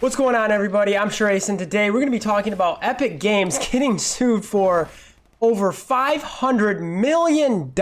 What's going on, everybody? I'm SureAce, and today we're going to be talking about Epic Games getting sued for over $500 million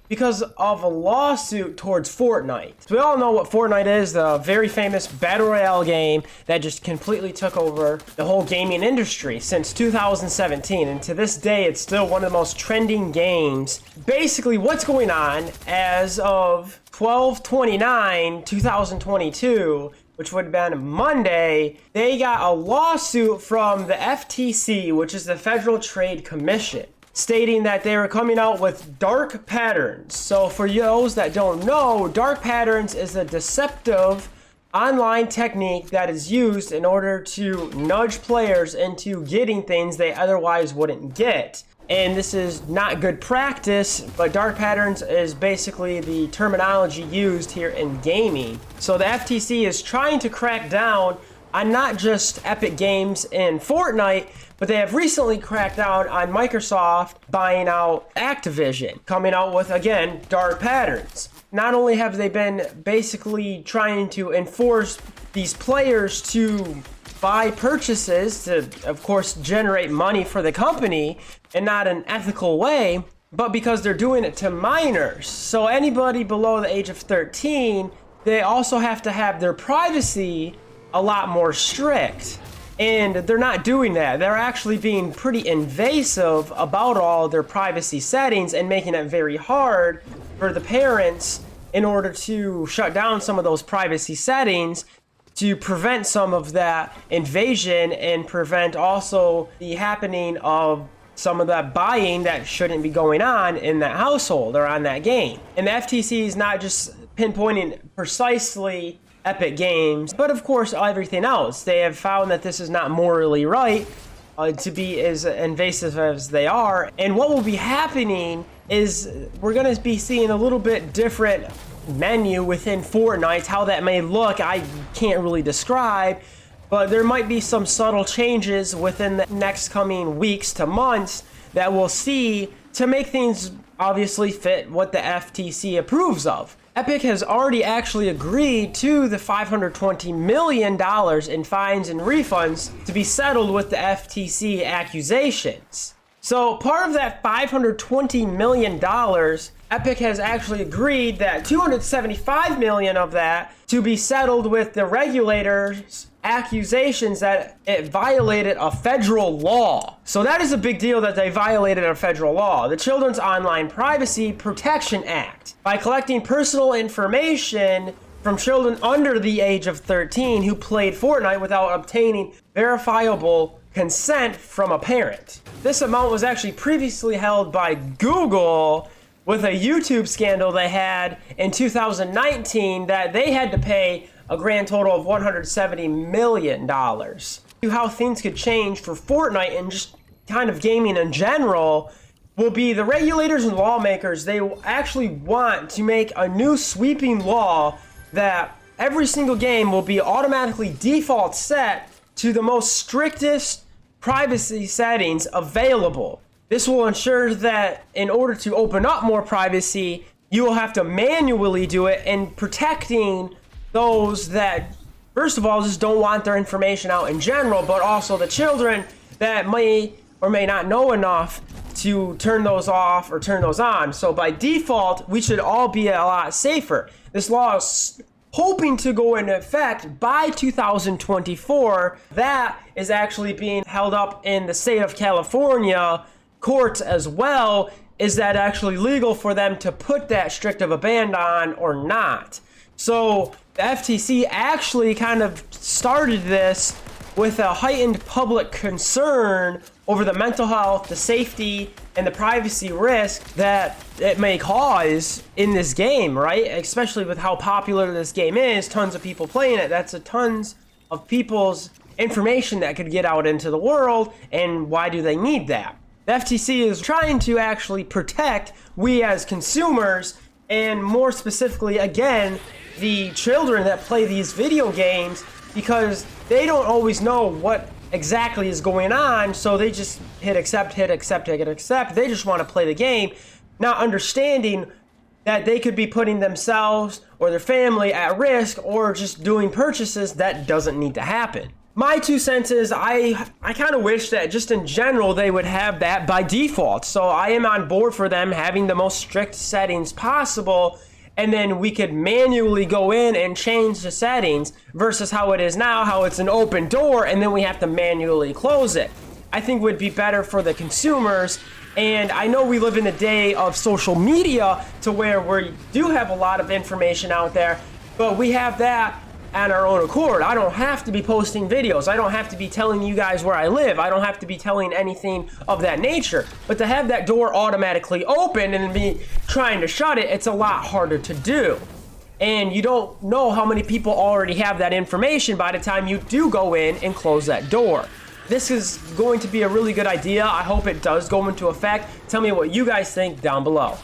because of a lawsuit towards FORTNITE. So we all know what FORTNITE is, the very famous battle royale game that just completely took over the whole gaming industry since 2017, and to this day it's still one of the most trending games. Basically, what's going on as of 12/29/2022, which would have been Monday, they got a lawsuit from the FTC, which is the Federal Trade Commission, stating that they were coming out with dark patterns. So for those that don't know, dark patterns is a deceptive online technique that is used in order to nudge players into getting things they otherwise wouldn't get. And this is not good practice, but dark patterns is basically the terminology used here in gaming. So the FTC is trying to crack down on not just Epic Games and FORTNITE, but they have recently cracked down on Microsoft buying out Activision, coming out with, again, dark patterns. Not only have they been basically trying to enforce these players to buy purchases to, of course, generate money for the company in not an ethical way, but because they're doing it to minors. So anybody below the age of 13, they also have to have their privacy a lot more strict. And they're not doing that. They're actually being pretty invasive about all their privacy settings and making it very hard for the parents in order to shut down some of those privacy settings to prevent some of that invasion and prevent also the happening of some of that buying that shouldn't be going on in that household or on that game. And the FTC is not just pinpointing precisely Epic Games, but of course everything else. They have found that this is not morally right to be as invasive as they are. And what will be happening is we're going to be seeing a little bit different menu within FORTNITE. How that may look, I can't really describe, but there might be some subtle changes within the next coming weeks to months that we'll see to make things obviously fit what the FTC approves of. Epic has already actually agreed to the $520 million in fines and refunds to be settled with the FTC accusations. So part of that $520 million, Epic has actually agreed that $275 million of that to be settled with the regulators' accusations that it violated a federal law. So that is a big deal that they violated a federal law, the Children's Online Privacy Protection Act, by collecting personal information from children under the age of 13 who played FORTNITE without obtaining verifiable consent from a parent. This amount was actually previously held by Google with a YouTube scandal they had in 2019 that they had to pay a grand total of $170 million. How things could change for FORTNITE and just kind of gaming in general will be the regulators and lawmakers. They actually want to make a new sweeping law that every single game will be automatically default set to the most strictest privacy settings available. This will ensure that in order to open up more privacy, you will have to manually do it, and protecting those that, first of all, just don't want their information out in general, but also the children that may or may not know enough to turn those off or turn those on. So by default, we should all be a lot safer. This law is hoping to go into effect by 2024. That is actually being held up in the state of California courts as well. Is that actually legal for them to put that strict of a ban on or not? So the FTC actually kind of started this with a heightened public concern over the mental health, the safety, and the privacy risk that it may cause in this game, right? Especially with how popular this game is, tons of people playing it. That's a tons of people's information that could get out into the world, and why do they need that? The FTC is trying to actually protect we as consumers, and more specifically, again, the children that play these video games, because they don't always know what exactly is going on, so they just hit accept, hit accept, hit accept. They just want to play the game, not understanding that they could be putting themselves or their family at risk or just doing purchases that doesn't need to happen. My 2 cents is I kind of wish that just in general they would have that by default. So I am on board for them having the most strict settings possible, and then we could manually go in and change the settings versus how it is now, how it's an open door and then we have to manually close it. I think would be better for the consumers. And I know we live in a day of social media to where we do have a lot of information out there, but we have that on our own accord. I don't have to be posting videos. I don't have to be telling you guys where I live. I don't have to be telling anything of that nature. But to have that door automatically open and be trying to shut it, it's a lot harder to do. And you don't know how many people already have that information by the time you do go in and close that door. This is going to be a really good idea. I hope it does go into effect. Tell me what you guys think down below.